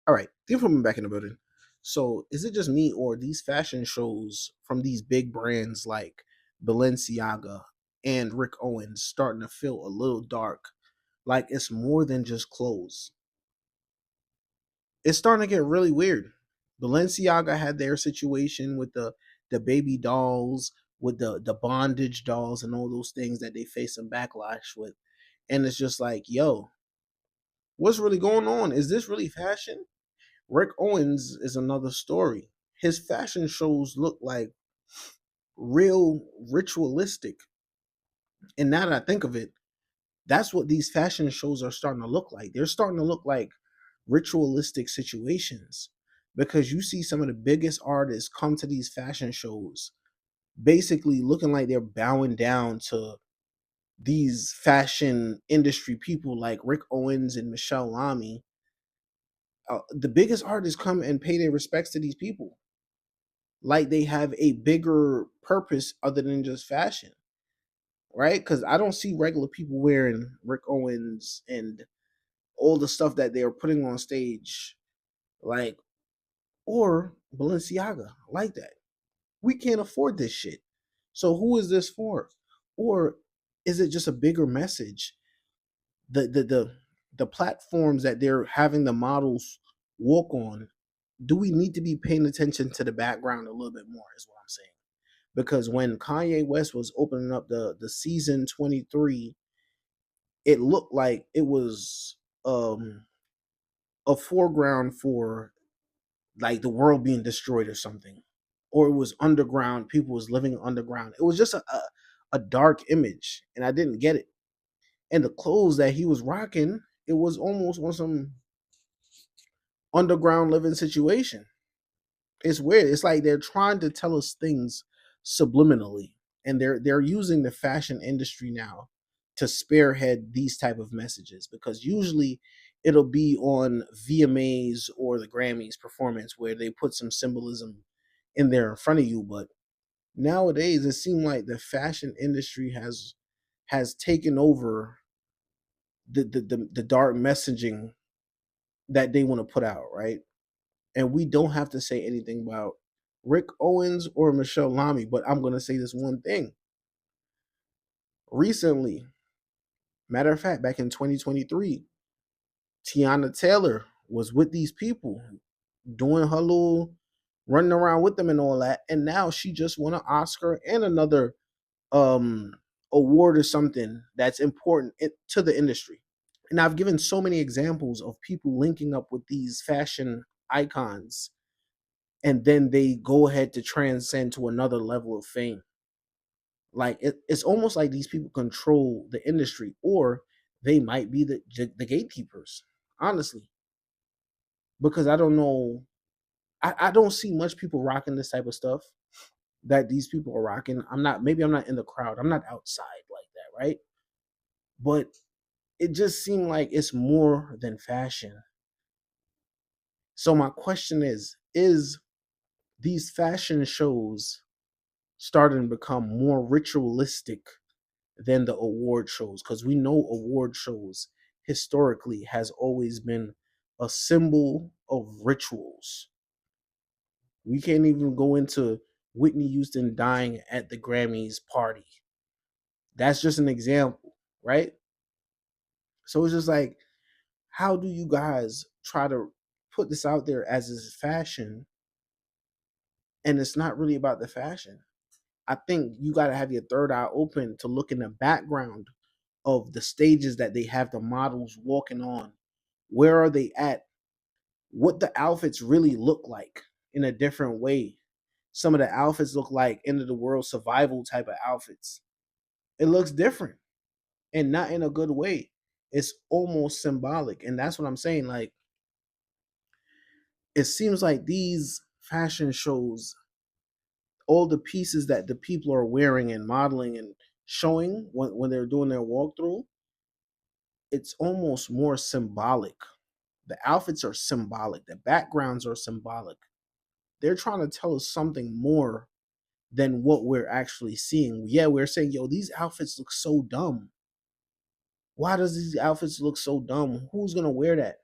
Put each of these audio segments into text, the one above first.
All right, thank you for back in the building. So, is it just me, or these fashion shows from these big brands like Balenciaga and Rick Owens starting to feel a little dark? Like it's more than just clothes. It's starting to get really weird. Balenciaga had their situation with the baby dolls, with the bondage dolls, and all those things that they face some backlash with. And it's just like, yo, what's really going on? Is this really fashion? Rick Owens is another story. His fashion shows look like real ritualistic. And now that I think of it, that's what these fashion shows are starting to look like. They're starting to look like ritualistic situations because you see some of the biggest artists come to these fashion shows basically looking like they're bowing down to these fashion industry people like Rick Owens and Michelle Lamy. The biggest artists come and pay their respects to these people like they have a bigger purpose other than just fashion, right? Because I don't see regular people wearing Rick Owens and all the stuff that they are putting on stage, like, or Balenciaga like that. We can't afford this shit. So who is this for? Or is it just a bigger message? The platforms that they're having the models walk on, do we need to be paying attention to the background a little bit more is what I'm saying. Because when Kanye West was opening up the season 23, it looked like it was a foreground for like the world being destroyed or something, or it was underground, people was living underground. It was just a dark image, and I didn't get it. And the clothes that he was rocking, it was almost on some underground living situation. It's weird. It's like they're trying to tell us things subliminally, and they're using the fashion industry now to spearhead these type of messages because usually it'll be on VMAs or the Grammys performance where they put some symbolism in there in front of you. But nowadays it seems like the fashion industry has taken over the dark messaging that they want to put out, right? And we don't have to say anything about Rick Owens or Michelle Lamy, but I'm going to say this one thing. Recently, matter of fact, back in 2023, Tiana Taylor was with these people doing her little running around with them and all that, and now she just won an Oscar and another um award or something that's important to the industry. And I've given so many examples of people linking up with these fashion icons and then they go ahead to transcend to another level of fame. Like it's almost like these people control the industry, or they might be the gatekeepers. Honestly, because I don't know, I don't see much people rocking this type of stuff that these people are rocking. I'm not in the crowd. I'm not outside like that, right? But it just seemed like it's more than fashion. So my question is these fashion shows starting to become more ritualistic than the award shows? Because we know award shows historically has always been a symbol of rituals. We can't even go into Whitney Houston dying at the Grammys party. That's just an example, right? So it's just like, how do you guys try to put this out there as is fashion, and it's not really about the fashion? I think you got to have your third eye open to look in the background of the stages that they have the models walking on. Where are they at? What the outfits really look like in a different way. Some of the outfits look like end of the world survival type of outfits. It looks different and not in a good way. It's almost symbolic. And that's what I'm saying. Like, it seems like these fashion shows, all the pieces that the people are wearing and modeling and showing when they're doing their walkthrough, it's almost more symbolic. The outfits are symbolic, the backgrounds are symbolic. They're trying to tell us something more than what we're actually seeing. Yeah, we're saying, yo, these outfits look so dumb. Why does these outfits look so dumb? Who's gonna wear that?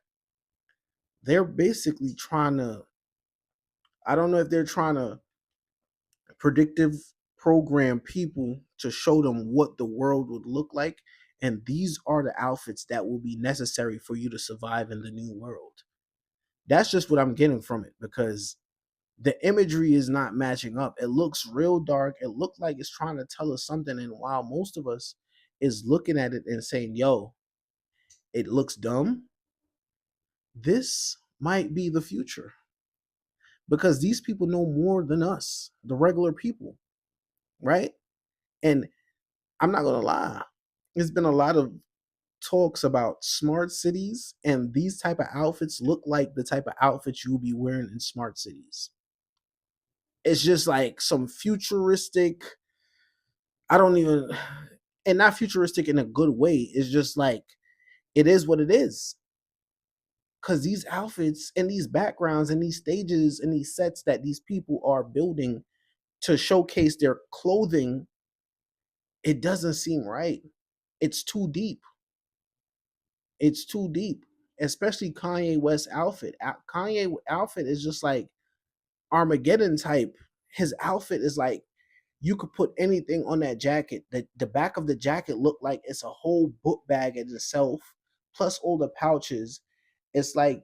they're basically trying to, I don't know if they're trying to predictive program people to show them what the world would look like. And these are the outfits that will be necessary for you to survive in the new world. That's just what I'm getting from it, because the imagery is not matching up. It looks real dark. It looks like it's trying to tell us something. And while most of us is looking at it and saying, yo, it looks dumb, this might be the future, because these people know more than us, the regular people, right? And I'm not gonna lie, there's been a lot of talks about smart cities, and these type of outfits look like the type of outfits you'll be wearing in smart cities. It's just like some futuristic, I don't even, and not futuristic in a good way. It's just like, it is what it is. Because these outfits and these backgrounds and these stages and these sets that these people are building to showcase their clothing, it doesn't seem right. It's too deep. It's too deep. Especially Kanye West outfit. Kanye outfit is just like Armageddon type. His outfit is like, you could put anything on that jacket. The back of the jacket looked like it's a whole book bag in itself, plus all the pouches. It's like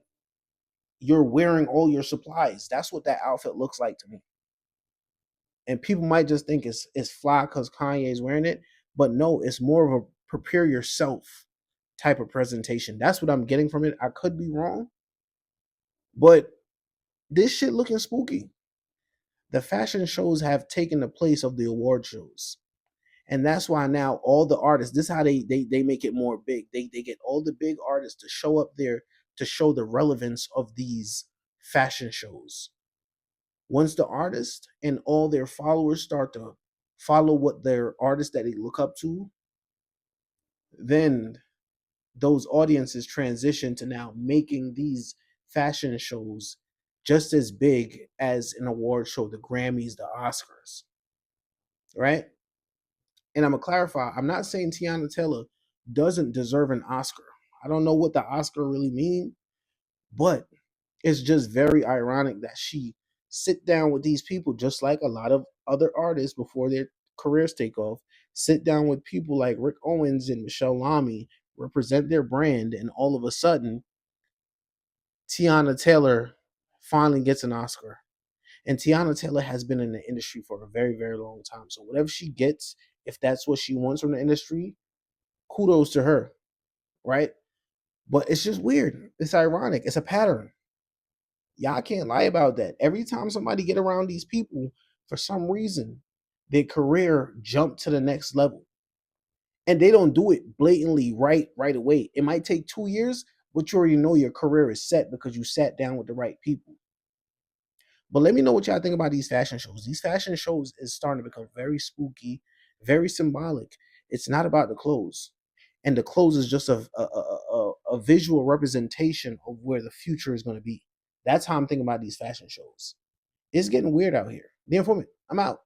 you're wearing all your supplies. That's what that outfit looks like to me. And people might just think it's fly because Kanye's wearing it, but no, it's more of a prepare yourself type of presentation. That's what I'm getting from it. I could be wrong, but this shit looking spooky. The fashion shows have taken the place of the award shows. And that's why now all the artists, this is how they make it more big. They get all the big artists to show up there to show the relevance of these fashion shows. Once the artist and all their followers start to follow what their artist that they look up to, then those audiences transition to now making these fashion shows just as big as an award show, the Grammys, the Oscars, right? And I'm gonna clarify, I'm not saying Tiana Taylor doesn't deserve an Oscar. I don't know what the Oscar really mean, but it's just very ironic that she sit down with these people, just like a lot of other artists before their careers take off, sit down with people like Rick Owens and Michelle Lamy, represent their brand, and all of a sudden Tiana Taylor finally gets an Oscar. And Tiana Taylor has been in the industry for a very, very long time. So whatever she gets, if that's what she wants from the industry, kudos to her, right? But it's just weird. It's ironic. It's a pattern. Y'all can't lie about that. Every time somebody get around these people, for some reason, their career jump to the next level. And they don't do it blatantly right away. It might take 2 years, but you already know your career is set because you sat down with the right people. But let me know what y'all think about these fashion shows. These fashion shows is starting to become very spooky, very symbolic. It's not about the clothes, and the clothes is just a visual representation of where the future is going to be. That's how I'm thinking about these fashion shows. It's getting weird out here. The Informant, I'm out.